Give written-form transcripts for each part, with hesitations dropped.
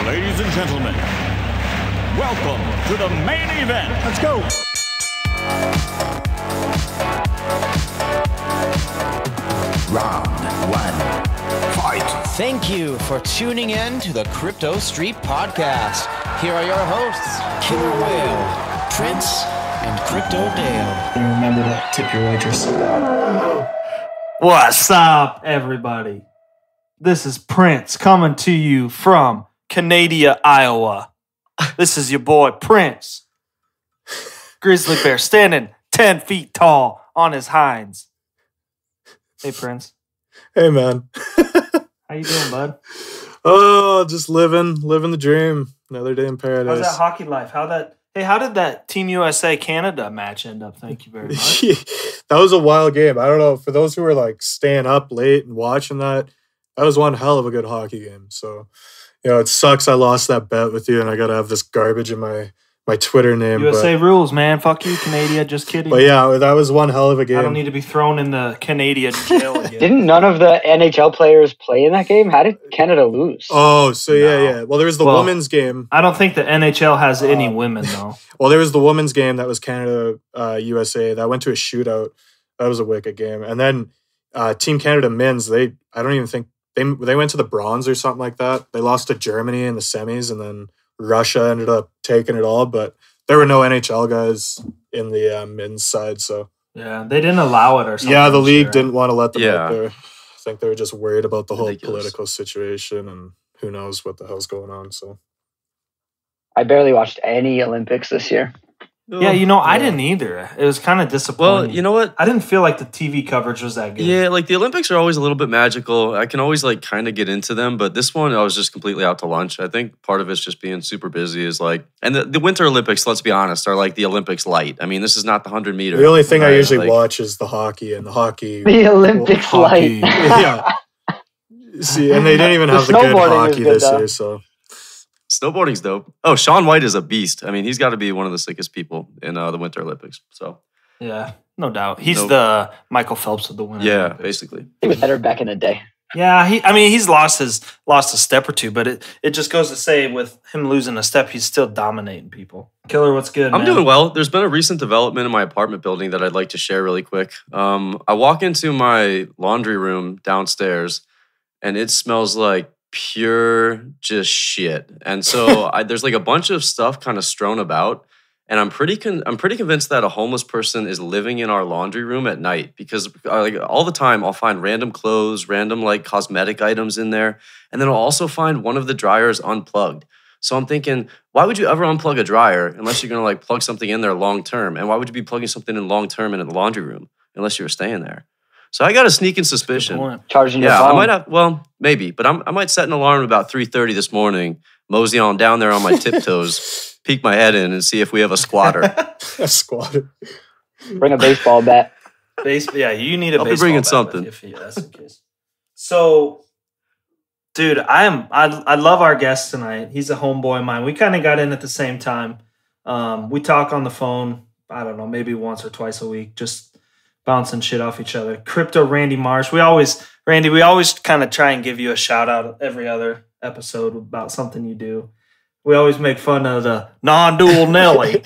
Ladies and gentlemen, welcome to the main event. Let's go. Round one. Fight. Thank you for tuning in to the Crypto Street Podcast. Here are your hosts, Killer Whale, Prince, and Crypto Dale. And remember to tip your waitress. What's up, everybody? This is Prince coming to you from Canada, Iowa. This is your boy, Prince. Grizzly bear standing 10 feet tall on his hinds. Hey, Prince. Hey, man. How you doing, bud? Oh, just living the dream. Another day in paradise. How's that hockey life? How did that Team USA Canada match end up? Thank you very much. That was a wild game. I don't know. For those who were like staying up late and watching that was one hell of a good hockey game. So, it sucks I lost that bet with you and I got to have this garbage in my Twitter name. USA rules, man. Fuck you, Canada. Just kidding. But yeah, that was one hell of a game. I don't need to be thrown in the Canadian jail again. Didn't none of the NHL players play in that game? How did Canada lose? Oh, so yeah. Well, there was the women's game. I don't think the NHL has any women, though. Well, there was the women's game that was Canada, USA. That went to a shootout. That was a wicked game. And then Team Canada men's, I don't even think, they went to the bronze or something like that. They lost to Germany in the semis, and then Russia ended up taking it all. But there were no NHL guys in the men's side, so yeah, they didn't allow it or something. Yeah, the league didn't want to let them out there. I think they were just worried about the whole political situation, and who knows what the hell's going on. So I barely watched any Olympics this year. Yeah, I didn't either. It was kind of disappointing. Well, you know what? I didn't feel like the TV coverage was that good. Yeah, like the Olympics are always a little bit magical. I can always like kind of get into them, but this one I was just completely out to lunch. I think part of it's just being super busy is like, and the Winter Olympics, let's be honest, are like the Olympics light. I mean, this is not the 100 meter. The only thing I usually watch is the hockey, and the Olympics light. Yeah. See, and they didn't even have the good hockey this year, so. Snowboarding's dope. Oh, Shaun White is a beast. I mean, he's got to be one of the sickest people in the Winter Olympics. So, yeah, no doubt. He's the Michael Phelps of the Winter Olympics. Basically. He was better back in the day. Yeah, he's lost a step or two, but it just goes to say with him losing a step, he's still dominating people. Killer, what's good, I'm doing well. There's been a recent development in my apartment building that I'd like to share really quick. I walk into my laundry room downstairs, and it smells like pure just shit. And so there's like a bunch of stuff kind of strewn about, and I'm pretty convinced that a homeless person is living in our laundry room at night, because like all the time I'll find random clothes, random like cosmetic items in there, and then I'll also find one of the dryers unplugged. So I'm thinking, why would you ever unplug a dryer unless you're gonna like plug something in there long term? And why would you be plugging something in long term in the laundry room unless you were staying there? So I got a sneaking suspicion. Charging your phone. I might have. Well, maybe, but I might set an alarm about 3:30 this morning. Mosey on down there on my tiptoes, peek my head in, and see if we have a squatter. A squatter. Bring a baseball bat. Yeah, you need a baseball bat. I'll be bringing something. If that's the case. So, dude, I love our guest tonight. He's a homeboy of mine. We kind of got in at the same time. We talk on the phone. I don't know, maybe once or twice a week. Just bouncing shit off each other. Crypto Randy Marsh. We always kind of try and give you a shout out every other episode about something you do. We always make fun of the non-dual Nelly.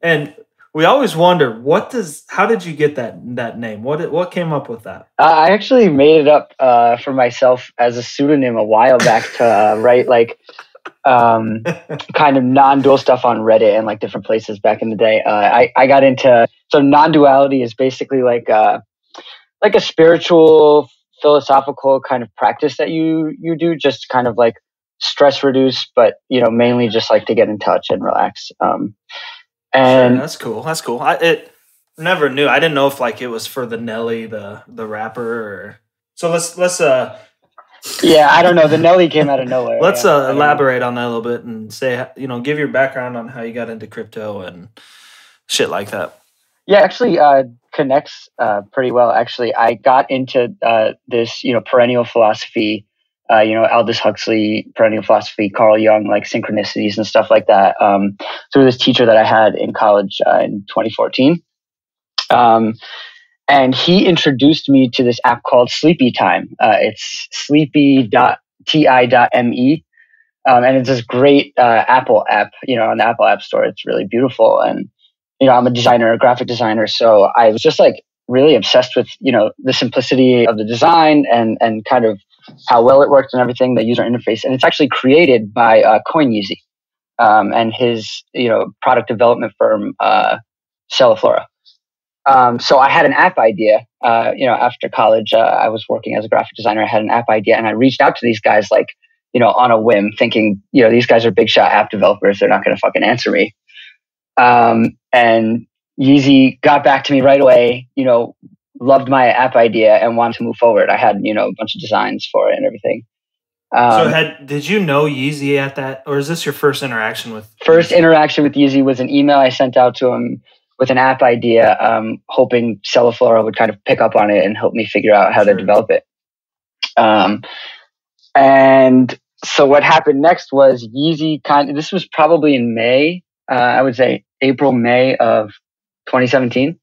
And we always wonder, how did you get that name? What came up with that? I actually made it up for myself as a pseudonym a while back to write like kind of non-dual stuff on Reddit and like different places back in the day. I got into, so non-duality is basically like a spiritual, philosophical kind of practice that you do, just kind of like stress reduce, but mainly just like to get in touch and relax. And sure, that's cool. I never knew. I didn't know if like it was for the Nelly, the rapper, or so. Let's yeah, I don't know. The Nelly came out of nowhere. Let's elaborate on that a little bit and say, give your background on how you got into crypto and shit like that. Yeah, actually connects pretty well. Actually, I got into this, perennial philosophy, Aldous Huxley, perennial philosophy, Carl Jung, like synchronicities and stuff like that, through this teacher that I had in college in 2014. And he introduced me to this app called Sleepy Time. It's sleepy.ti.me. And it's this great Apple app, on the Apple App Store. It's really beautiful. And, I'm a designer, a graphic designer. So I was just like really obsessed with, the simplicity of the design and kind of how well it worked and everything, the user interface. And it's actually created by CoinYeezy and his, product development firm, Celliflora. So I had an app idea, after college, I was working as a graphic designer. I had an app idea and I reached out to these guys like, on a whim, thinking, these guys are big shot app developers. They're not going to fucking answer me. And Yeezy got back to me right away, loved my app idea and wanted to move forward. I had, a bunch of designs for it and everything. Did you know Yeezy at that, or is this your first interaction with? First interaction with Yeezy was an email I sent out to him with an app idea, hoping Celliflora would kind of pick up on it and help me figure out how to develop it. And so what happened next was Yeezy this was probably in May, I would say April, May of 2017.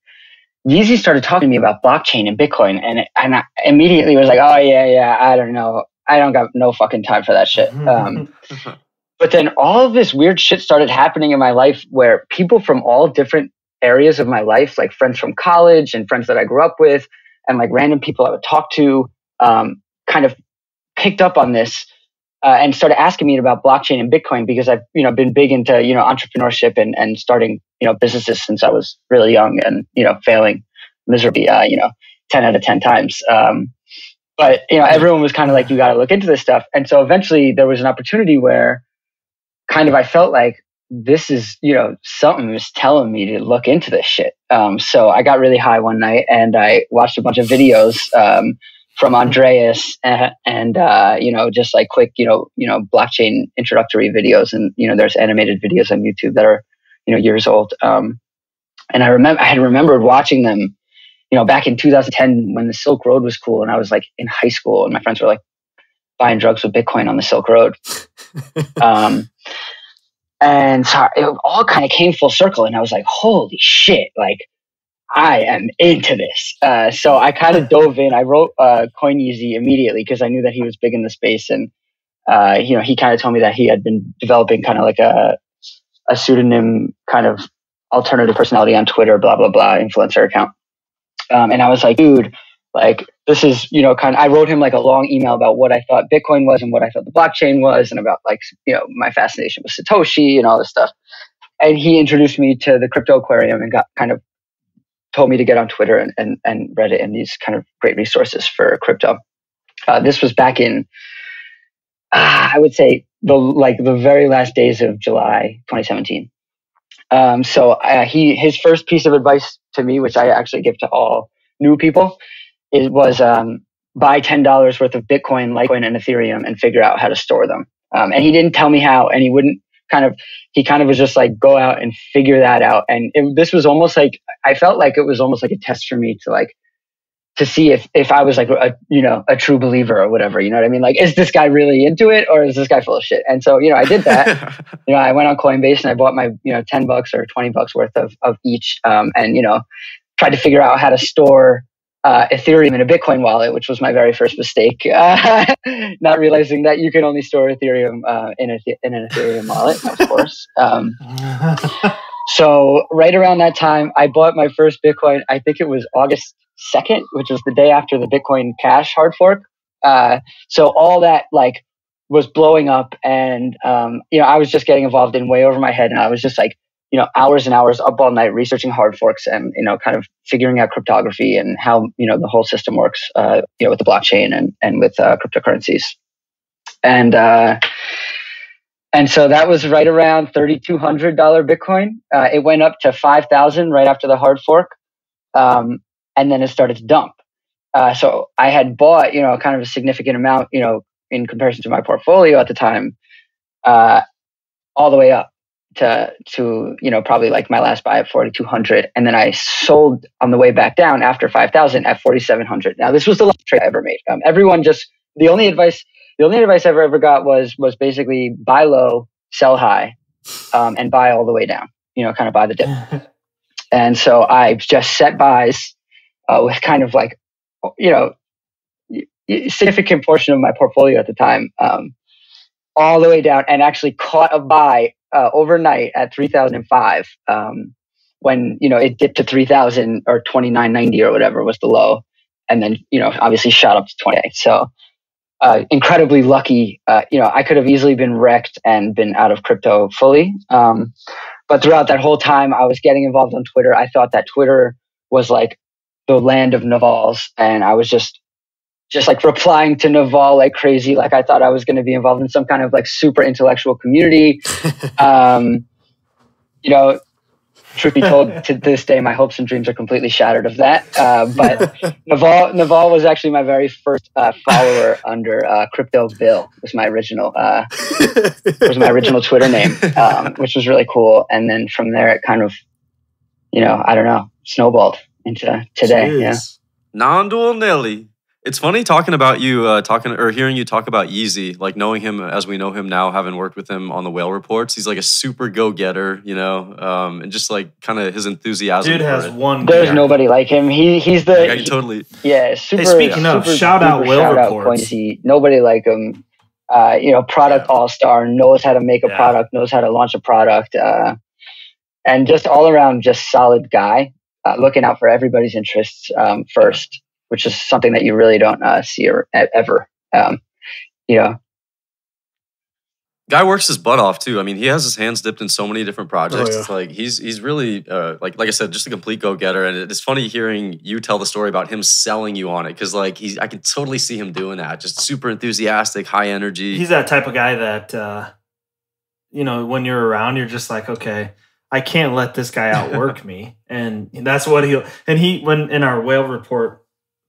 Yeezy started talking to me about blockchain and Bitcoin. And I immediately was like, oh yeah, I don't know. I don't got no fucking time for that shit. But then all of this weird shit started happening in my life where people from all different areas of my life, like friends from college and friends that I grew up with and like random people I would talk to, kind of picked up on this and started asking me about blockchain and Bitcoin because I've, been big into, entrepreneurship and starting, businesses since I was really young and, failing miserably, 10 out of 10 times. But, everyone was kind of like, you got to look into this stuff. And so eventually there was an opportunity where kind of I felt like this is, something was telling me to look into this shit. So I got really high one night and I watched a bunch of videos from Andreas and just like quick, blockchain introductory videos. And, there's animated videos on YouTube that are, years old. And I had remembered watching them, back in 2010 when the Silk Road was cool and I was like in high school and my friends were like buying drugs with Bitcoin on the Silk Road. And so it all kind of came full circle and I was like, holy shit, like I am into this. So I kind of dove in. I wrote CoinYeezy immediately because I knew that he was big in the space. And, he kind of told me that he had been developing kind of like a pseudonym kind of alternative personality on Twitter, blah, blah, blah, influencer account. And I was like, dude, like this is, I wrote him like a long email about what I thought Bitcoin was and what I thought the blockchain was and about like, my fascination with Satoshi and all this stuff. And he introduced me to the crypto aquarium and got kind of told me to get on Twitter and Reddit and these kind of great resources for crypto. This was back in, I would say the very last days of July, 2017. So his first piece of advice to me, which I actually give to all new people, was buy $10 worth of Bitcoin, Litecoin, and Ethereum and figure out how to store them. And he didn't tell me how, and he kind of was just like, go out and figure that out. And this was almost like, I felt like it was almost like a test for me to see if I was like a true believer or whatever, you know what I mean? Like, is this guy really into it or is this guy full of shit? And so, I did that. I went on Coinbase and I bought my, $10 or $20 worth of each, and, tried to figure out how to store Ethereum in a Bitcoin wallet, which was my very first mistake. Not realizing that you can only store Ethereum in an Ethereum wallet, of course. So right around that time, I bought my first Bitcoin. I think it was August 2nd, which was the day after the Bitcoin Cash hard fork. So all that like was blowing up, and I was just getting involved in way over my head, and I was just like, hours and hours up all night researching hard forks and kind of figuring out cryptography and how the whole system works, with the blockchain and with cryptocurrencies, and so that was right around $3,200 Bitcoin. It went up to 5,000 right after the hard fork. And then it started to dump. So I had bought, kind of a significant amount, in comparison to my portfolio at the time, all the way up to probably like my last buy at 4,200. And then I sold on the way back down after 5,000 at 4,700. Now this was the last trade I ever made. Everyone just, the only advice I ever got was basically buy low, sell high, and buy all the way down, kind of buy the dip. And so I just set buys with kind of like, significant portion of my portfolio at the time. all the way down, and actually caught a buy overnight at 3,005 when it dipped to 3,000 or 29.90 or whatever was the low, and then obviously shot up to 28. So incredibly lucky. I could have easily been wrecked and been out of crypto fully. But throughout that whole time, I was getting involved on Twitter. I thought that Twitter was like the land of Navals, and I was just like replying to Naval like crazy. Like I thought I was going to be involved in some kind of like super intellectual community. Truth be told, to this day, my hopes and dreams are completely shattered of that. But Naval was actually my very first follower under Crypto Bill. Was my original Twitter name, which was really cool. And then from there, it kind of, I don't know, snowballed into today. Jeez. Yeah. Non-dual Nelly. It's funny talking about you, hearing you talk about Yeezy, like knowing him as we know him now, having worked with him on the whale reports. He's like a super go-getter, and just like kind of his enthusiasm. Dude has one. There's nobody like him. He's the totally. Yeah, super. Hey, speaking of, shout out whale reports. Nobody like him. Product all-star, knows how to make a product, knows how to launch a product, and just all around just solid guy, looking out for everybody's interests first. Which is something that you really don't see ever. Guy works his butt off too. I mean, he has his hands dipped in so many different projects. Oh, yeah. It's like he's really like I said, just a complete go-getter. And it's funny hearing you tell the story about him selling you on it, because like I can totally see him doing that. Just super enthusiastic, high energy. He's that type of guy that when you're around, you're just like, okay, I can't let this guy outwork me, and that's what when in our whale report,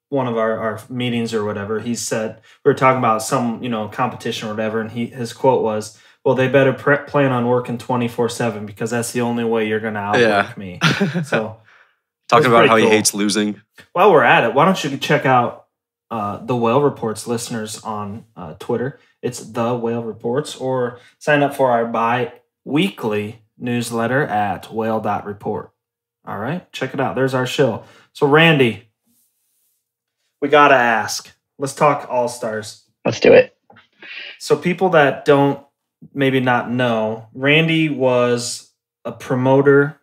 one of our meetings or whatever, he said, we were talking about some, competition or whatever. And his quote was, well, they better plan on working 24/7 because that's the only way you're going to outwork me. So talking about how he hates losing. While we're at it, why don't you check out the Whale Reports listeners on Twitter. It's the Whale Reports, or sign up for our bi-weekly newsletter at whale.report. All right, check it out. There's our show. So Randy, we got to ask. Let's talk All-Stars. Let's do it. So people that don't maybe not know, Randy was a promoter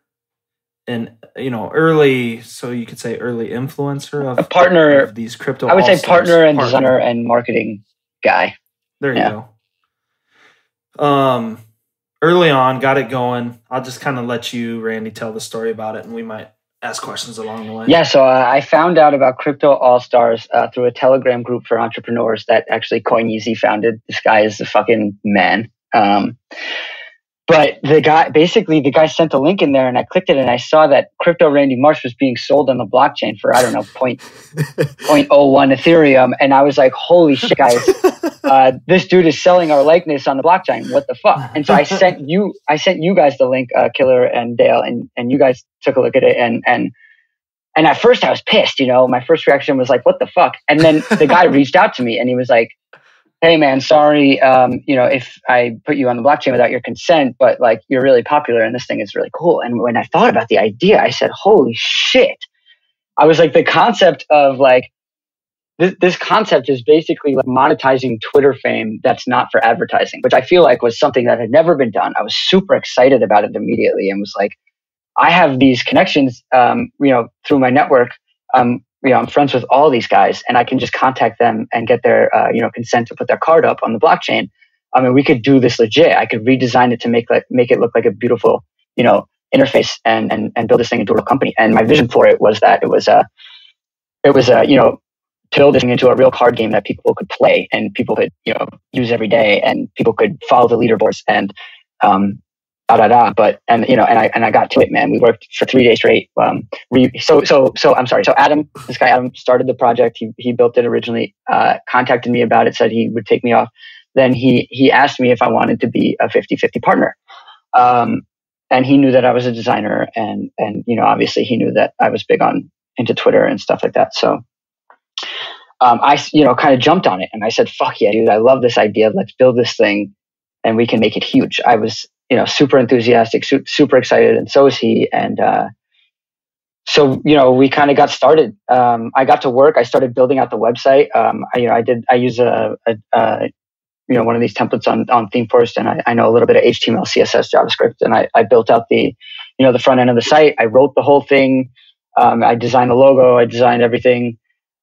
and, early, so you could say early influencer of, a partner, of these crypto I would All-Stars. say partner and designer and marketing guy. There you go. Early on, got it going. I'll just kind of let you, Randy, tell the story about it, and we might ask questions along the way. Yeah, so I found out about Crypto All-Stars through a Telegram group for entrepreneurs that actually Yeezy founded. This guy is the fucking man. But the guy sent a link in there, and I clicked it, and I saw that Crypto Randy Marsh was being sold on the blockchain for, 0.01 Ethereum. And I was like, holy shit, guys, this dude is selling our likeness on the blockchain. What the fuck? And so I sent you guys the link, Killer and Dale, and you guys took a look at it. And at first I was pissed, my first reaction was like, what the fuck? And then the guy reached out to me and he was like, hey man, sorry, if I put you on the blockchain without your consent, but like you're really popular and this thing is really cool. And when I thought about the idea, I said, holy shit. I was like, the concept of like, this concept is basically like monetizing Twitter fame that's not for advertising, which I feel like was something that had never been done. I was super excited about it immediately and was like, I have these connections, through my network. I'm friends with all these guys, and I can just contact them and get their, consent to put their card up on the blockchain. I mean, we could do this legit. I could redesign it to make it look like a beautiful, interface and build this thing into a real company. And my vision for it was that it was build this thing into a real card game that people could play and people could, use every day, and people could follow the leaderboards and, But I got to it, man. We worked for 3 days straight. So Adam, this guy Adam, started the project. He built it originally. Contacted me about it. Said he would take me off. Then he asked me if I wanted to be a 50-50 partner. And he knew that I was a designer, and obviously he knew that I was big into Twitter and stuff like that. So I kind of jumped on it, and I said, "Fuck yeah, dude! I love this idea. Let's build this thing, and we can make it huge." I was super enthusiastic, super excited, and so is he. And so we kind of got started. I got to work. I started building out the website. I use a one of these templates on ThemeForest, and I know a little bit of HTML, CSS, JavaScript, and I built out the front end of the site. I wrote the whole thing. I designed the logo. I designed everything,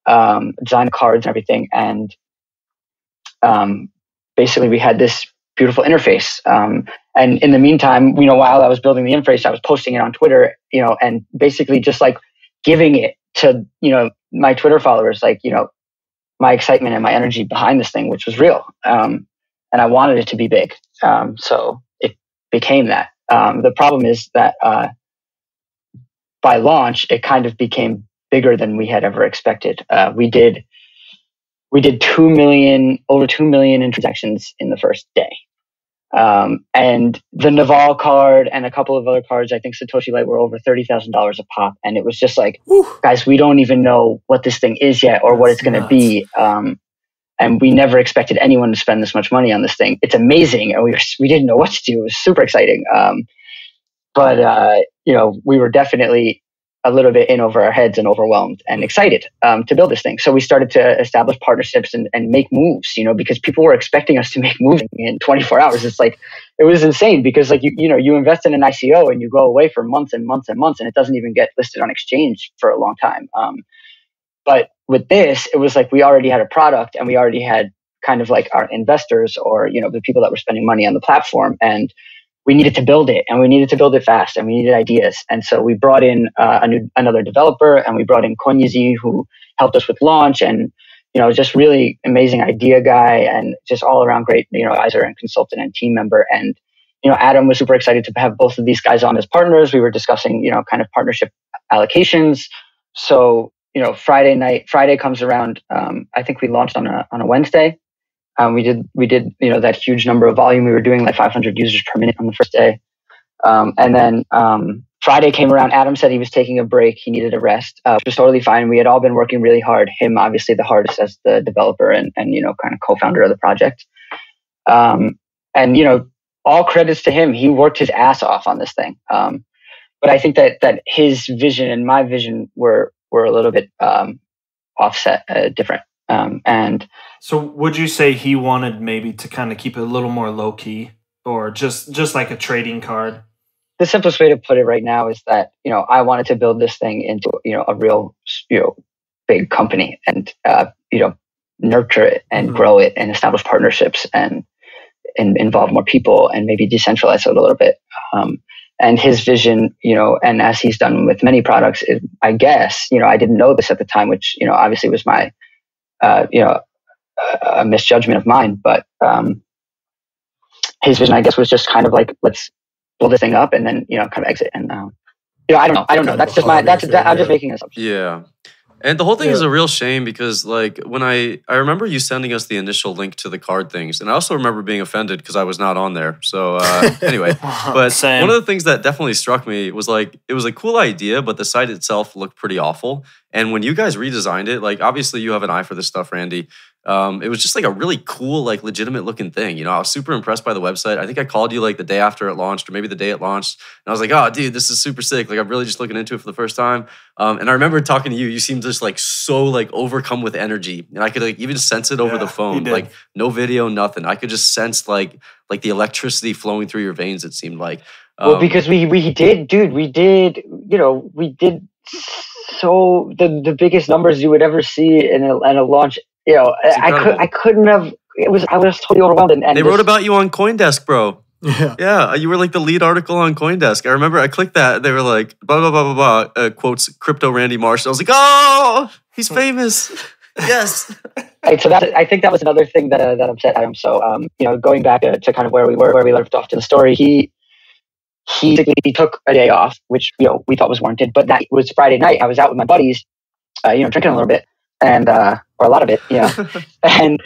designed cards and everything. And basically we had this beautiful interface. And in the meantime, while I was building the interface, I was posting it on Twitter, and basically just like giving it to, my Twitter followers, like, my excitement and my energy behind this thing, which was real. And I wanted it to be big. So it became that. The problem is that by launch, it kind of became bigger than we had ever expected. We did over 2 million in transactions in the first day. And the Naval card and a couple of other cards, I think Satoshi Light, were over $30,000 a pop. And it was just like, guys, we don't even know what this thing is yet or what it's going to be. And we never expected anyone to spend this much money on this thing. It's amazing. And we didn't know what to do. It was super exciting. But we were definitely a little bit in over our heads and overwhelmed and excited to build this thing. So we started to establish partnerships and make moves, because people were expecting us to make moves in 24 hours. It's like, it was insane because like, you invest in an ICO and you go away for months and months and months, and it doesn't even get listed on exchange for a long time. But with this, it was like we already had a product and we already had kind of like our investors or, the people that were spending money on the platform, and we needed to build it, and we needed to build it fast, and we needed ideas. And so we brought in another developer, and we brought in Konyizi, who helped us with launch, and just really amazing idea guy, and just all around great advisor and consultant and team member. And Adam was super excited to have both of these guys on as partners. We were discussing kind of partnership allocations. So Friday comes around. I think we launched on a Wednesday. We did that huge number of volume. We were doing like 500 users per minute on the first day. And then Friday came around. Adam said he was taking a break. He needed a rest, which was totally fine. We had all been working really hard. Him, obviously, the hardest as the developer and kind of co-founder of the project. And all credits to him. He worked his ass off on this thing. But I think that his vision and my vision were a little bit offset, different. And so would you say he wanted maybe to kind of keep it a little more low key, or just like a trading card? The simplest way to put it right now is that, I wanted to build this thing into, a real, big company, and, nurture it and grow it and establish partnerships and involve more people and maybe decentralize it a little bit. And his vision, and as he's done with many products, I guess, I didn't know this at the time, which, obviously was my, a misjudgment of mine, but his vision, I guess, was just kind of like, let's build this thing up and then kind of exit. And I don't know. That's just I'm just making an assumption. Yeah. And the whole thing is a real shame because, like, when I remember you sending us the initial link to the card things, and I also remember being offended because I was not on there. So anyway, but Same. One of the things that definitely struck me was like it was a cool idea, but the site itself looked pretty awful. And when you guys redesigned it, like obviously you have an eye for this stuff, Randy. It was just like a really cool, like legitimate looking thing. I was super impressed by the website. I think I called you like the day after it launched, or maybe the day it launched. And I was like, oh, dude, this is super sick. Like I'm really just looking into it for the first time. And I remember talking to you. You seemed just like so like overcome with energy. And I could like even sense it over the phone. Like no video, nothing. I could just sense like the electricity flowing through your veins, it seemed like. Well, because we did, dude, we did so the biggest numbers you would ever see in a launch. I couldn't have. I was totally overwhelmed. And they wrote about you on CoinDesk, bro. Yeah, you were like the lead article on CoinDesk. I remember I clicked that. They were like blah blah blah blah blah. Quotes crypto Randy Marsh. I was like, oh, he's famous. Yes. Right, so I think that was another thing that upset Adam. So going back to kind of where we left off to the story, he took a day off, which we thought was warranted. But that was Friday night. I was out with my buddies, drinking a little bit, and or a lot of it, and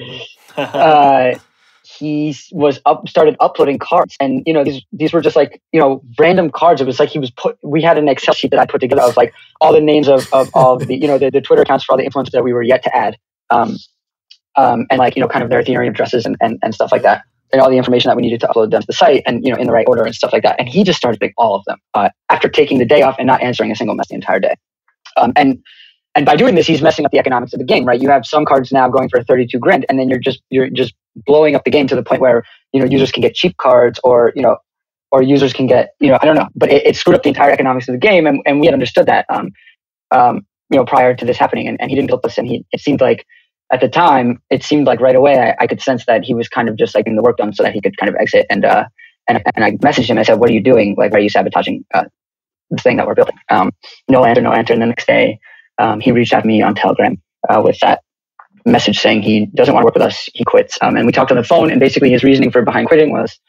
he started uploading cards, and these were just like random cards. It was like we had an Excel sheet that I put together of like all the names of all the the Twitter accounts for all the influencers that we were yet to add, and like kind of their Ethereum addresses and stuff like that, and all the information that we needed to upload them to the site, and in the right order and stuff like that. And he just started doing all of them after taking the day off and not answering a single message the entire day, and And by doing this, he's messing up the economics of the game, right? You have some cards now going for 32 grand, and then you're just blowing up the game to the point where, users can get cheap cards, or users can get, I don't know, but it screwed up the entire economics of the game. And we had understood that, prior to this happening, and he didn't help us. And it seemed like at the time, right away, I could sense that he was kind of just like getting the work done so that he could kind of exit. And I messaged him. I said, "What are you doing? Like, are you sabotaging the thing that we're building?" No answer. And the next day, he reached out to me on Telegram with that message saying he doesn't want to work with us. He quits. And we talked on the phone, and basically his reasoning for behind quitting was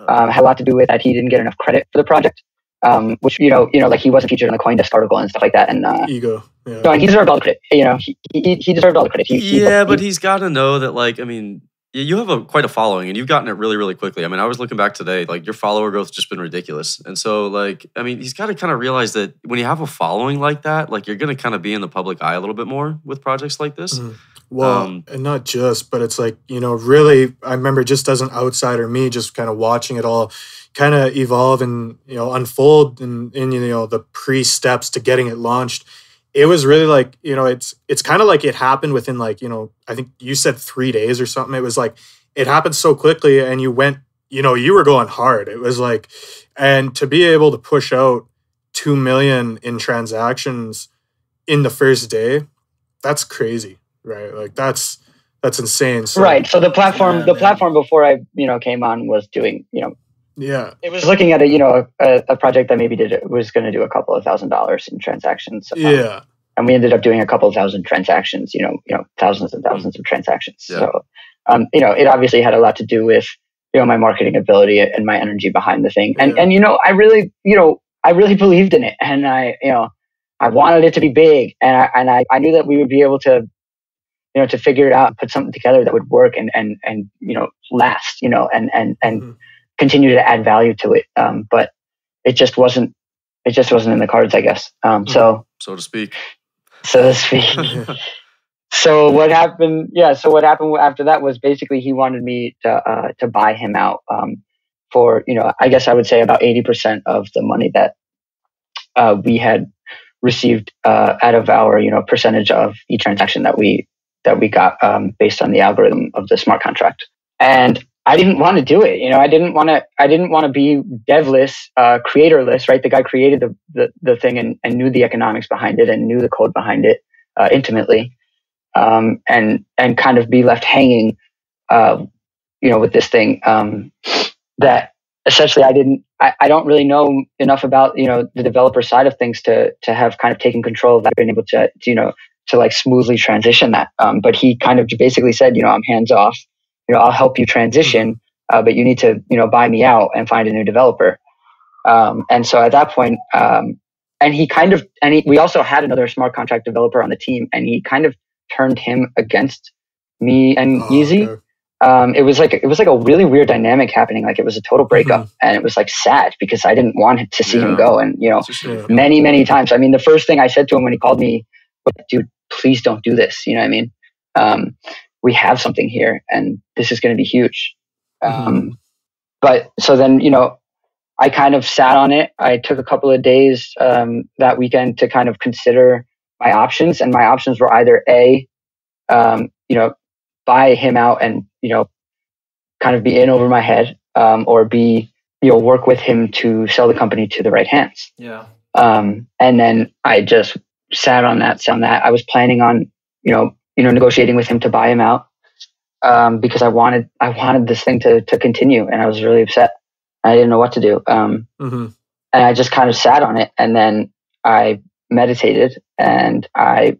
had a lot to do with that he didn't get enough credit for the project, which like he wasn't featured in the CoinDesk article and stuff like that. And ego. Yeah. No, he deserved all the credit. He deserved all the credit. But he's got to know that, like, I mean, you have quite a following, and you've gotten it really, really quickly. I mean, I was looking back today, like your follower growth has just been ridiculous. And so, like, I mean, he's got to kind of realize that when you have a following like that, like you're going to kind of be in the public eye a little bit more with projects like this. Mm-hmm. Well, and not just, but it's like, really, I remember just as an outsider, me just kind of watching it all kind of evolve and, unfold in the pre-steps to getting it launched. It was really like, it's kind of like it happened within like, I think you said 3 days or something. It was like, it happened so quickly and you went, you were going hard. It was like, and to be able to push out 2 million in transactions in the first day, that's crazy, right? Like that's insane. So, right. So the platform before I, came on was doing, yeah, it was looking at a project that maybe was going to do a couple of $1,000s in transactions. Yeah. And we ended up doing a couple of thousand transactions, thousands and thousands of transactions. Yeah. So, it obviously had a lot to do with, my marketing ability and my energy behind the thing. And, I really believed in it. And I wanted it to be big. And I knew that we would be able to, to figure it out, put something together that would work and last, and mm-hmm. continue to add value to it. But it just wasn't in the cards, I guess. So to speak. So what happened? Yeah. So what happened after that was basically he wanted me to buy him out for, I guess I would say about 80% of the money that we had received out of our, percentage of each transaction that we got based on the algorithm of the smart contract. And I didn't want to do it. I didn't want to be devless, creatorless, right? The guy created the thing and knew the economics behind it and knew the code behind it intimately, and kind of be left hanging, with this thing that essentially I don't really know enough about, the developer side of things to have kind of taken control of that, been able to like smoothly transition that. But he kind of basically said, I'm hands off. I'll help you transition, but you need to, buy me out and find a new developer. And so at that point, we also had another smart contract developer on the team, and he kind of turned him against me and Yeezy. Okay. It was like a really weird dynamic happening. Like it was a total breakup, and it was like sad because I didn't want to see him go. And many, many times. I mean, the first thing I said to him when he called me was, "Dude, please don't do this." You know what I mean? We have something here and this is going to be huge. But so then, I kind of sat on it. I took a couple of days that weekend to kind of consider my options, and my options were either A, buy him out and, kind of be in over my head, or B, work with him to sell the company to the right hands. Yeah. And then I just sat on that. I was planning on, negotiating with him to buy him out, because I wanted this thing to continue, and I was really upset. I didn't know what to do. And I just kind of sat on it, and then I meditated, and I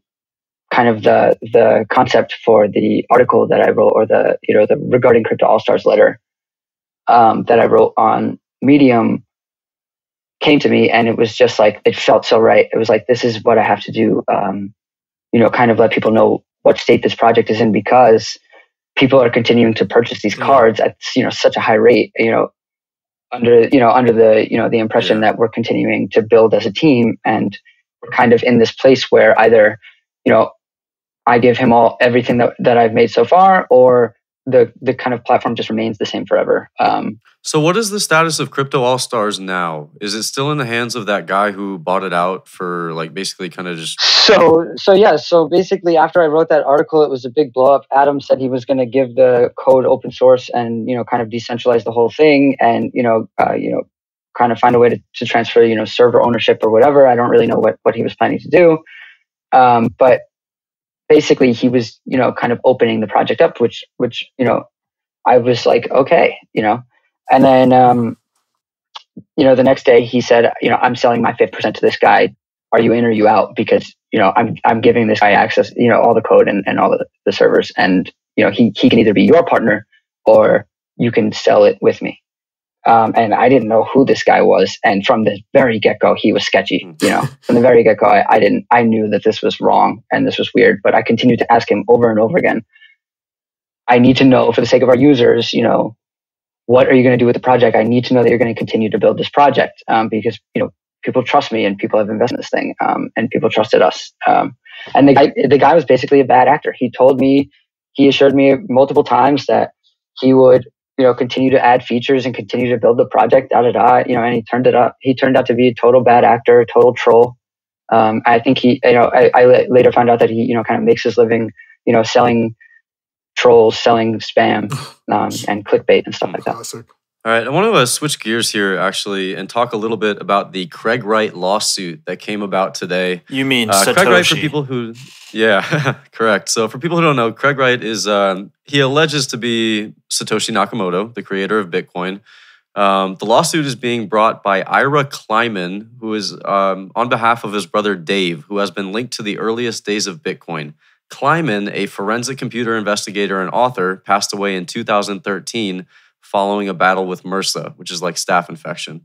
kind of the concept for the article that I wrote, or the regarding Crypto All Stars letter that I wrote on Medium came to me, and it was just like, it felt so right. It was like, this is what I have to do. Kind of let people know what state this project is in, because people are continuing to purchase these cards at such a high rate, under the impression that we're continuing to build as a team, and we're kind of in this place where either I give him everything that I've made so far, or the kind of platform just remains the same forever. So what is the status of Crypto All Stars now? Is it still in the hands of that guy who bought it out for like basically kind of just... So basically after I wrote that article, it was a big blow up. Adam said he was going to give the code open source and, kind of decentralize the whole thing and, kind of find a way to transfer, server ownership or whatever. I don't really know what he was planning to do. But basically he was, kind of opening the project up, which, I was like, okay, and then, the next day he said, I'm selling my 5% to this guy. Are you in or are you out? Because, I'm giving this guy access, all the code and all the servers. And, he can either be your partner or you can sell it with me. And I didn't know who this guy was. And from the very get-go, he was sketchy, from the very get-go, I knew that this was wrong and this was weird, but I continued to ask him over and over again. I need to know for the sake of our users, what are you going to do with the project? I need to know that you're going to continue to build this project because, people trust me and people have invested in this thing and people trusted us. And the guy was basically a bad actor. He assured me multiple times that he would, continue to add features and continue to build the project, and he turned out to be a total bad actor, total troll. I think I later found out that he, kind of makes his living, selling trolls, selling spam, and clickbait and stuff like that. Classic. All right, I want to switch gears here, actually, and talk a little bit about the Craig Wright lawsuit that came about today. You mean Satoshi? Craig Wright, for people who... Yeah, correct. So for people who don't know, Craig Wright is... he alleges to be Satoshi Nakamoto, the creator of Bitcoin. The lawsuit is being brought by Ira Kleiman, who is on behalf of his brother Dave, who has been linked to the earliest days of Bitcoin. Kleiman, a forensic computer investigator and author, passed away in 2013 following a battle with MRSA, which is like staph infection.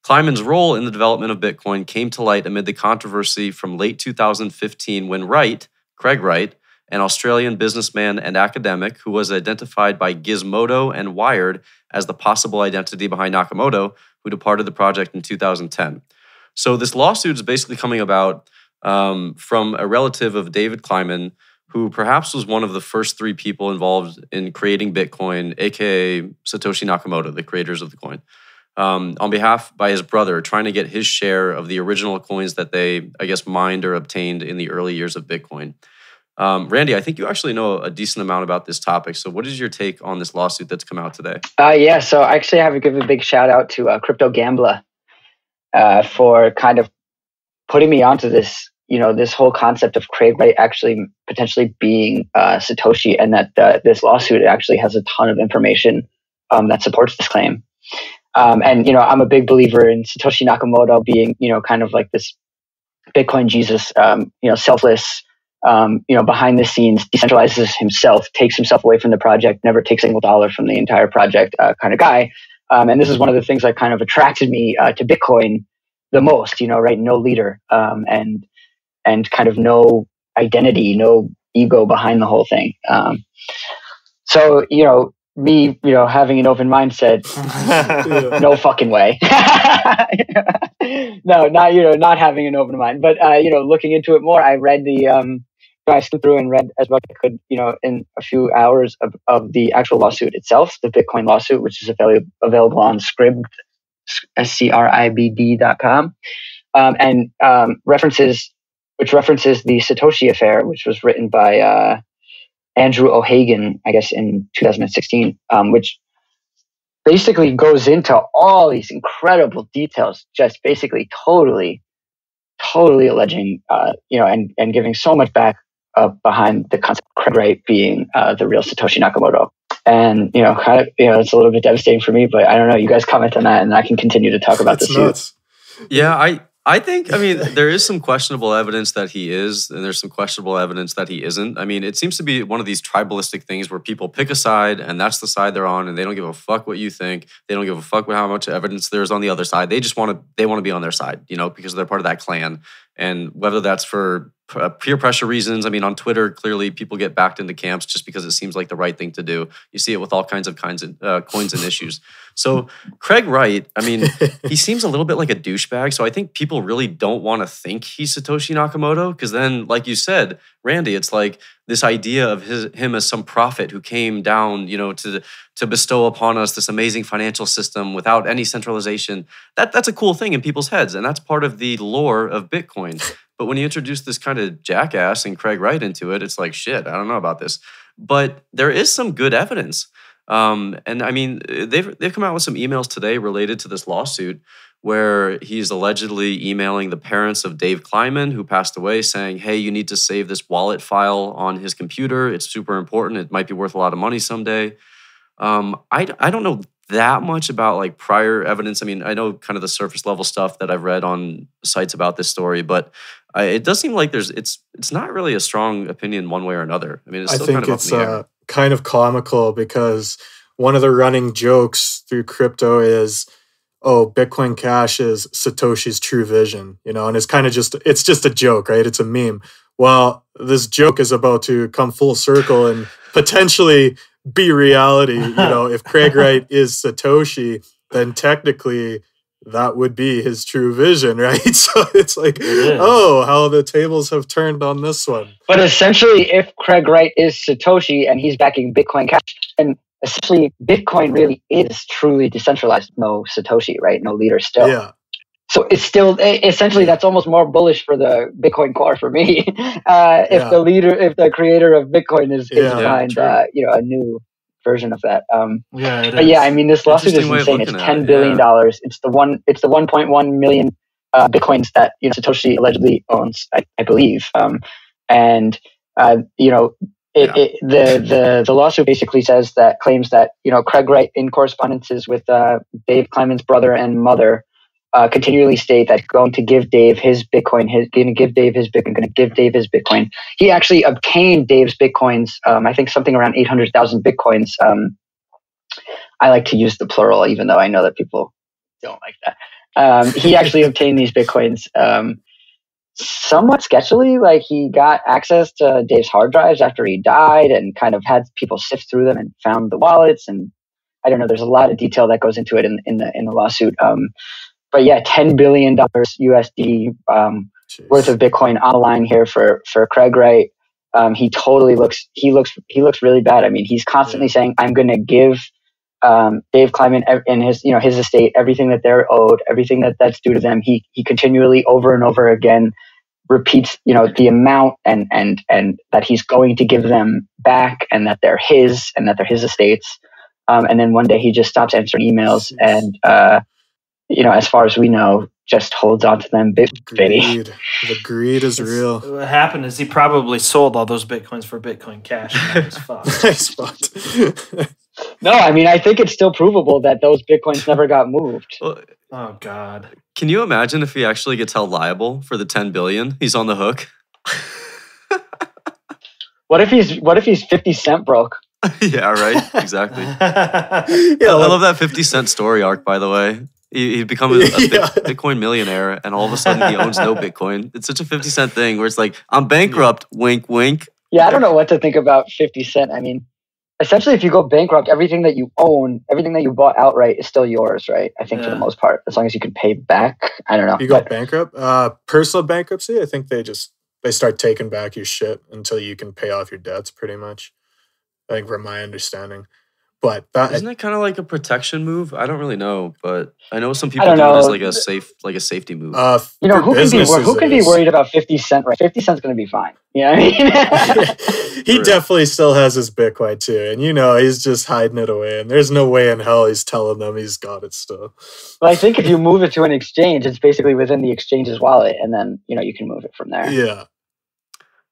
Kleiman's role in the development of Bitcoin came to light amid the controversy from late 2015 when Wright, Craig Wright, an Australian businessman and academic who was identified by Gizmodo and Wired as the possible identity behind Nakamoto, who departed the project in 2010. So this lawsuit is basically coming about from a relative of David Kleiman, who perhaps was one of the first 3 people involved in creating Bitcoin, aka Satoshi Nakamoto, the creators of the coin, on behalf by his brother, trying to get his share of the original coins that they, I guess, mined or obtained in the early years of Bitcoin. Randy, I think you actually know a decent amount about this topic. So what is your take on this lawsuit that's come out today? Yeah, so actually I have to give a big shout out to Crypto Gambler for kind of putting me onto this, this whole concept of Craig Wright actually potentially being Satoshi, and that this lawsuit actually has a ton of information that supports this claim. And, I'm a big believer in Satoshi Nakamoto being, kind of like this Bitcoin Jesus, selfless, behind the scenes, decentralizes himself, takes himself away from the project, never takes a single dollar from the entire project kind of guy. And this is one of the things that kind of attracted me to Bitcoin the most, right? No leader, and kind of no identity, no ego behind the whole thing. So, me, having an open mindset, no fucking way. No, not having an open mind, but, looking into it more, I read I skimmed through and read as much as I could, in a few hours of the actual lawsuit itself, the Bitcoin lawsuit, which is available on Scribd, SCRIBD.com, and references the Satoshi affair, which was written by Andrew O'Hagan, I guess, in 2016, which basically goes into all these incredible details, just basically totally alleging, and giving so much back behind the concept of Craig Wright being the real Satoshi Nakamoto. And, it's a little bit devastating for me, but I don't know. You guys comment on that, and I can continue to talk about this. Nuts. Yeah, I think, there is some questionable evidence that he is, and there's some questionable evidence that he isn't. It seems to be one of these tribalistic things where people pick a side, and that's the side they're on, and they don't give a fuck what you think. They don't give a fuck with how much evidence there is on the other side. They just want to be on their side, because they're part of that clan. And whether that's for peer pressure reasons. I mean, on Twitter, clearly people get backed into camps just because it seems like the right thing to do. You see it with all kinds of coins and issues. So Craig Wright, I mean, he seems a little bit like a douchebag. So I think people really don't want to think he's Satoshi Nakamoto, because then, like you said, Randy, it's like this idea of him as some prophet who came down, to bestow upon us this amazing financial system without any centralization. That's a cool thing in people's heads, and that's part of the lore of Bitcoin. But when you introduce this kind of jackass and Craig Wright into it, it's like, shit, I don't know about this. But there is some good evidence. And I mean, they've come out with some emails today related to this lawsuit where he's allegedly emailing the parents of Dave Kleiman, who passed away, saying, hey, you need to save this wallet file on his computer. It's super important. It might be worth a lot of money someday. I don't know that much about like prior evidence. I mean, I know kind of the surface level stuff that I've read on sites about this story, but it does seem like it's not really a strong opinion one way or another. I mean, it's still kind of up in the air. Kind of comical because one of the running jokes through crypto is, oh, Bitcoin Cash is Satoshi's true vision, and it's kind of it's just a joke, right? It's a meme. Well, this joke is about to come full circle and potentially be reality. If Craig Wright is Satoshi, then technically that would be his true vision, right? So it's like, how the tables have turned on this one. But essentially, if Craig Wright is Satoshi and he's backing Bitcoin Cash, then essentially Bitcoin really is truly decentralized. No Satoshi, right? No leader still. Yeah. So it's still essentially that's almost more bullish for the Bitcoin core for me. If the creator of Bitcoin is behind, a new version of that. I mean, this lawsuit is insane. It's $10 billion. It's the 1.1 million Bitcoins that Satoshi allegedly owns, I believe. The lawsuit basically claims that Craig Wright, in correspondences with Dave Kleiman's brother and mother, continually state that going to give Dave his Bitcoin, going to give Dave his Bitcoin. He actually obtained Dave's Bitcoins, I think something around 800,000 Bitcoins. I like to use the plural, even though I know that people don't like that. He actually obtained these Bitcoins somewhat sketchily. Like, he got access to Dave's hard drives after he died and kind of had people sift through them and found the wallets. And I don't know, there's a lot of detail that goes into it in the lawsuit. But yeah, $10 billion USD worth of Bitcoin on the line here for Craig Wright. He totally looks really bad. I mean, he's constantly saying, "I'm going to give Dave Kleiman and his estate everything that they're owed, everything that's due to them." He continually over and over again repeats the amount and that he's going to give them back, and that they're his estates. And then one day he just stops answering emails and. As far as we know, just holds on to them bit bitty. The greed is real. What happened is he probably sold all those Bitcoins for Bitcoin Cash, and that was fucked. Nice spot. No, I mean, I think it's still provable that those Bitcoins never got moved. Oh God! Can you imagine if he actually gets held liable for the 10 billion? He's on the hook. What if he's 50 Cent broke? Yeah, right. Exactly. I love that 50 Cent story arc, by the way. He'd become a Bitcoin millionaire, and all of a sudden he owns no Bitcoin. It's such a 50 Cent thing where it's like, I'm bankrupt, wink, wink. Yeah, I don't know what to think about 50 Cent. I mean, essentially, if you go bankrupt, everything that you own, everything that you bought outright is still yours, right? I think for the most part, as long as you can pay back. I don't know. You go bankrupt? Personal bankruptcy, I think they start taking back your shit until you can pay off your debts, pretty much. I think from my understanding. But isn't it kind of like a protection move? I don't really know, but I know some people do it as like a safety move. Who can be worried about 50 Cent? Right, 50 Cent's going to be fine. Yeah, I mean, he definitely still has his Bitcoin too, and he's just hiding it away. And there's no way in hell he's telling them he's got it still. Well, I think if you move it to an exchange, it's basically within the exchange's wallet, and then you can move it from there. Yeah.